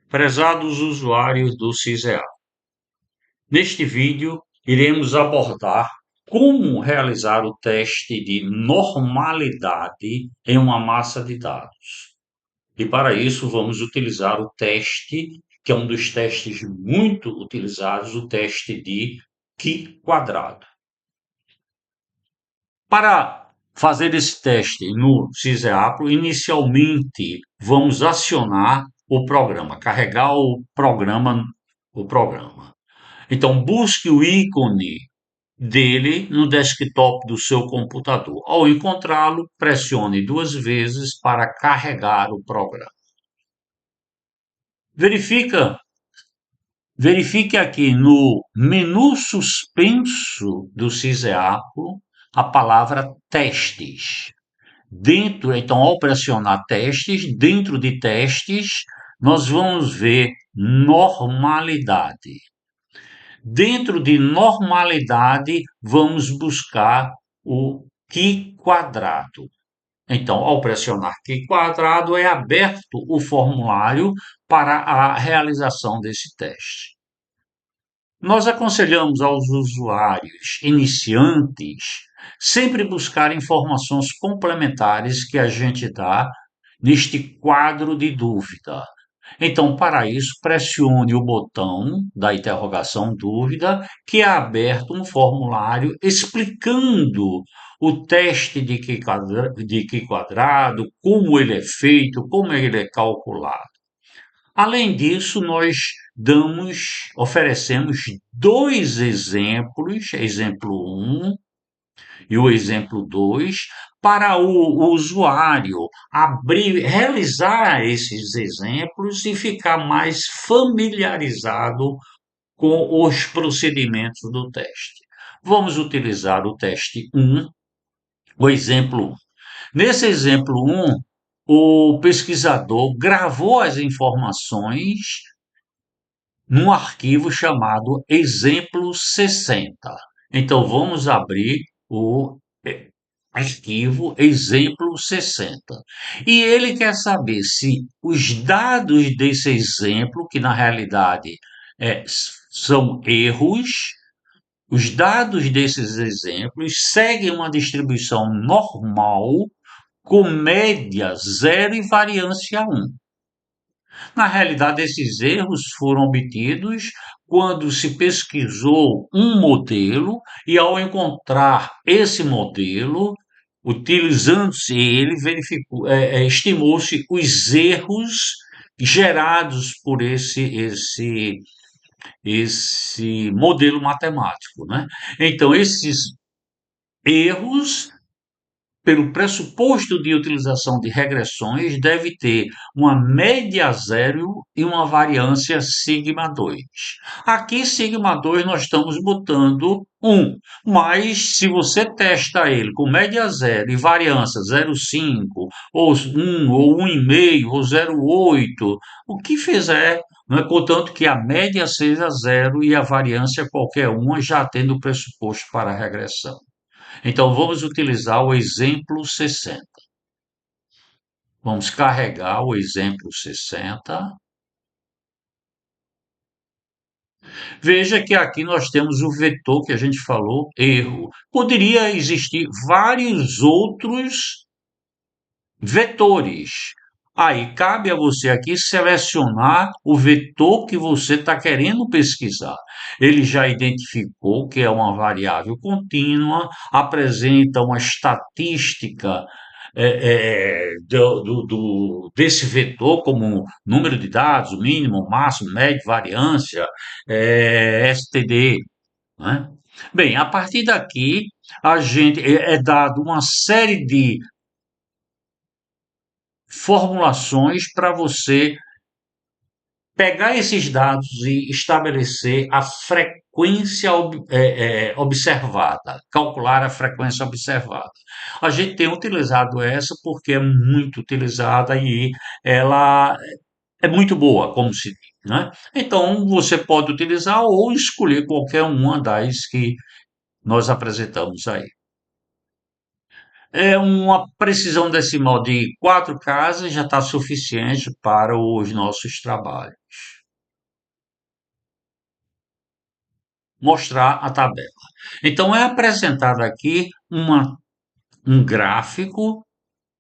Prezados usuários do CISEA, neste vídeo iremos abordar como realizar o teste de normalidade em uma massa de dados. E para isso vamos utilizar o teste, que é um dos testes muito utilizados, o teste de Q-quadrado. Para fazer esse teste no CISEAPLO, inicialmente vamos acionar o programa, carregar o programa. Então, busque o ícone dele no desktop do seu computador. Ao encontrá-lo, pressione 2 vezes para carregar o programa. Verifique aqui no menu suspenso do CISEAPLO a palavra testes. Então, ao pressionar testes, dentro de testes, nós vamos ver normalidade. Dentro de normalidade, vamos buscar o Q-quadrado. Então, ao pressionar Q-quadrado, é aberto o formulário para a realização desse teste. Nós aconselhamos aos usuários iniciantes sempre buscar informações complementares que a gente dá neste quadro de dúvida. Então, para isso, pressione o botão da interrogação dúvida, que é aberto um formulário explicando o teste de Q quadrado, como ele é feito, como ele é calculado. Além disso, nós oferecemos 2 exemplos, exemplo 1 e o exemplo 2, para o usuário realizar esses exemplos e ficar mais familiarizado com os procedimentos do teste. Vamos utilizar o teste 1, o exemplo 1. Nesse exemplo 1, o pesquisador gravou as informações num arquivo chamado exemplo 60. Então, vamos abrir o arquivo exemplo 60. E ele quer saber se os dados desse exemplo, que na realidade são erros, os dados desses exemplos seguem uma distribuição normal com média 0 e variância 1. Na realidade, esses erros foram obtidos quando se pesquisou um modelo e, ao encontrar esse modelo, utilizando-se ele, estimou-se os erros gerados por esse modelo matemático, né? Então, esses erros, pelo pressuposto de utilização de regressões, deve ter uma média zero e uma variância sigma 2. Aqui, sigma 2, nós estamos botando 1, mas se você testa ele com média zero e variância 0,5, ou 1, ou 1,5, ou 0,8, o que fizer, não é? Contanto que a média seja zero e a variância qualquer uma, já tendo o pressuposto para a regressão. Então, vamos utilizar o exemplo 60. Vamos carregar o exemplo 60. Veja que aqui nós temos o vetor que a gente falou, erro. Poderia existir vários outros vetores. Aí cabe a você aqui selecionar o vetor que você está querendo pesquisar. Ele já identificou que é uma variável contínua, apresenta uma estatística desse vetor, como número de dados, o mínimo, o máximo, médio, variância, STD, né? Bem, a partir daqui, a gente é dado uma série de formulações para você pegar esses dados e estabelecer a frequência observada, calcular a frequência observada. A gente tem utilizado essa porque é muito utilizada e ela é muito boa, como se diz, né? Então, você pode utilizar ou escolher qualquer uma das que nós apresentamos aí. É uma precisão decimal de 4 casas já está suficiente para os nossos trabalhos. Mostrar a tabela. Então, é apresentado aqui um gráfico,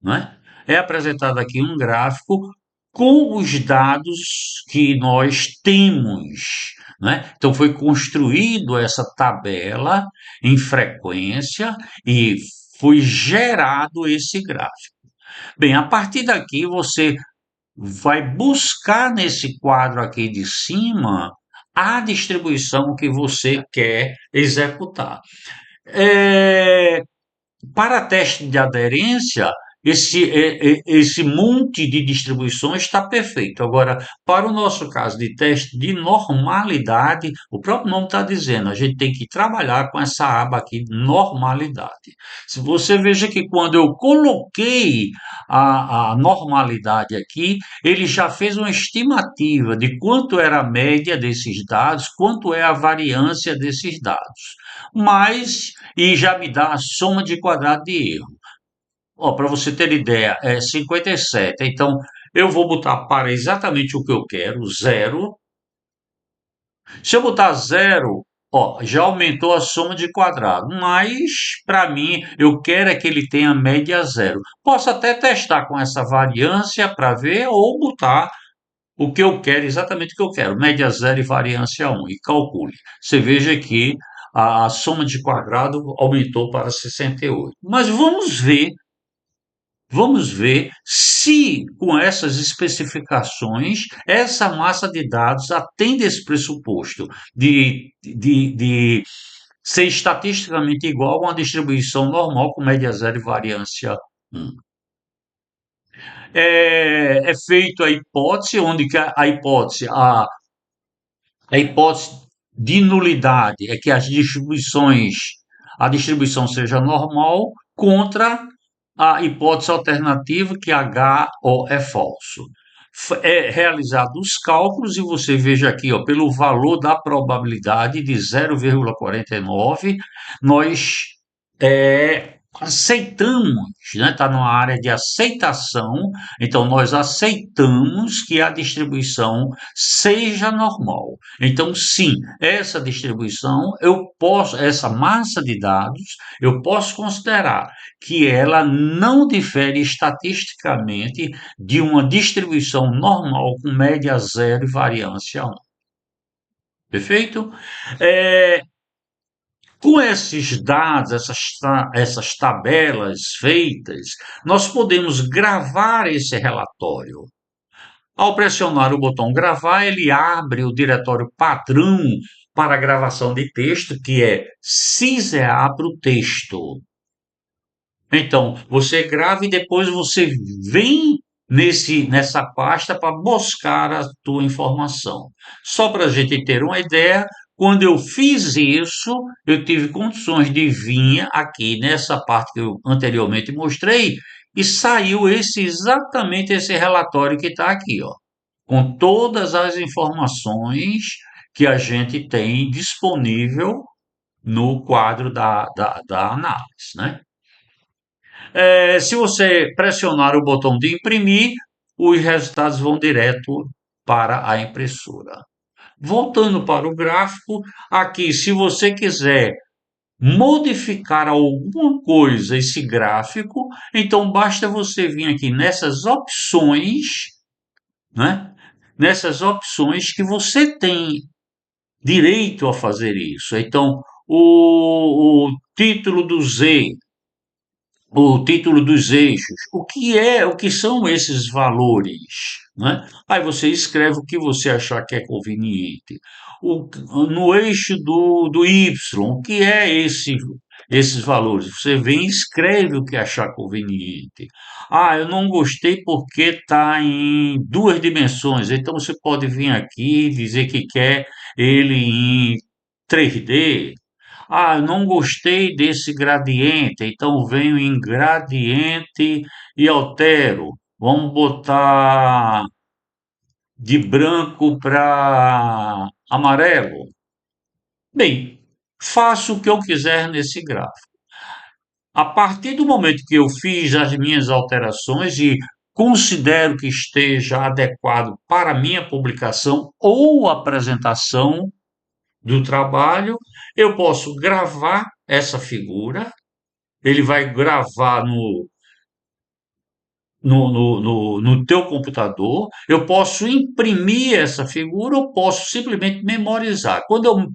né? É apresentado aqui um gráfico com os dados que nós temos, né? Então foi construído essa tabela em frequência e foi gerado esse gráfico. Bem, a partir daqui você vai buscar nesse quadro aqui de cima a distribuição que você quer executar. É, para teste de aderência, esse monte de distribuições está perfeito. Agora, para o nosso caso de teste de normalidade, o próprio nome está dizendo, a gente tem que trabalhar com essa aba aqui, normalidade. Se você veja que quando eu coloquei a normalidade aqui, ele já fez uma estimativa de quanto era a média desses dados, quanto é a variância desses dados. Mas e já me dá a soma de quadrado de erro. Ó, para você ter ideia, é 57. Então, eu vou botar para exatamente o que eu quero, zero. Se eu botar zero, ó, já aumentou a soma de quadrado. Mas, para mim, eu quero é que ele tenha média zero. Posso até testar com essa variância para ver, ou botar o que eu quero, exatamente o que eu quero, média zero e variância um e calcule. Você veja que a soma de quadrado aumentou para 68. Mas vamos ver se com essas especificações, essa massa de dados atende esse pressuposto de ser estatisticamente igual a uma distribuição normal com média zero e variância um. É feito a hipótese, onde que a hipótese de nulidade é que a distribuição seja normal, contra a hipótese alternativa que HO é falso. É realizado os cálculos e você veja aqui, ó, pelo valor da probabilidade de 0,49, nós aceitamos, né? Está numa área de aceitação, então nós aceitamos que a distribuição seja normal. Então, sim, essa distribuição essa massa de dados, eu posso considerar que ela não difere estatisticamente de uma distribuição normal com média zero e variância 1. Perfeito? É, com esses dados, essas tabelas feitas, nós podemos gravar esse relatório. Ao pressionar o botão gravar, ele abre o diretório padrão para a gravação de texto, que é CISEA para o texto. Então, você grava e depois você vem nessa pasta para buscar a tua informação. Só para a gente ter uma ideia, quando eu fiz isso, eu tive condições de vir aqui nessa parte que eu anteriormente mostrei e saiu exatamente esse relatório que está aqui, ó, com todas as informações que a gente tem disponível no quadro da análise, né? Se você pressionar o botão de imprimir, os resultados vão direto para a impressora. Voltando para o gráfico, aqui, se você quiser modificar alguma coisa esse gráfico, então basta você vir aqui nessas opções, né? Nessas opções que você tem direito a fazer isso. Então, o título do Z, o título dos eixos, o que são esses valores, né? Aí você escreve o que você achar que é conveniente. No eixo do Y, o que é esses valores? Você vem e escreve o que achar conveniente. Ah, eu não gostei porque está em duas dimensões. Então você pode vir aqui e dizer que quer ele em 3D. Ah, eu não gostei desse gradiente, então venho em gradiente e altero. Vamos botar de branco para amarelo. Bem, faço o que eu quiser nesse gráfico. A partir do momento que eu fiz as minhas alterações e considero que esteja adequado para a minha publicação ou apresentação do trabalho, eu posso gravar essa figura, ele vai gravar no teu computador, eu posso imprimir essa figura, eu posso simplesmente memorizar. Quando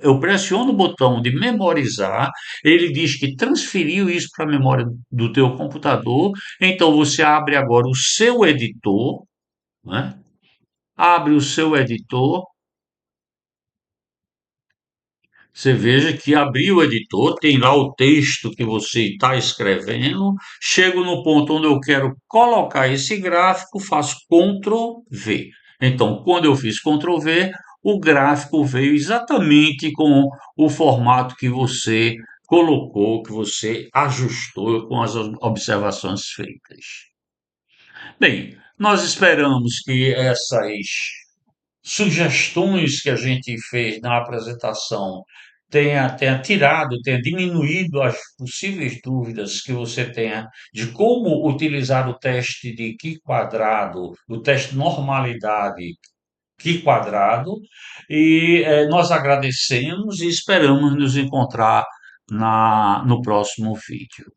eu pressiono o botão de memorizar, ele diz que transferiu isso para a memória do teu computador, então você abre agora o seu editor, né? Abre o seu editor. Você veja que abriu o editor, tem lá o texto que você está escrevendo. Chego no ponto onde eu quero colocar esse gráfico, faço Ctrl V. Então, quando eu fiz Ctrl V, o gráfico veio exatamente com o formato que você colocou, que você ajustou com as observações feitas. Bem, nós esperamos que essas sugestões que a gente fez na apresentação tenha tirado, tenha diminuído as possíveis dúvidas que você tenha de como utilizar o teste de Qi quadrado, o teste de normalidade Qi quadrado, e nós agradecemos e esperamos nos encontrar no próximo vídeo.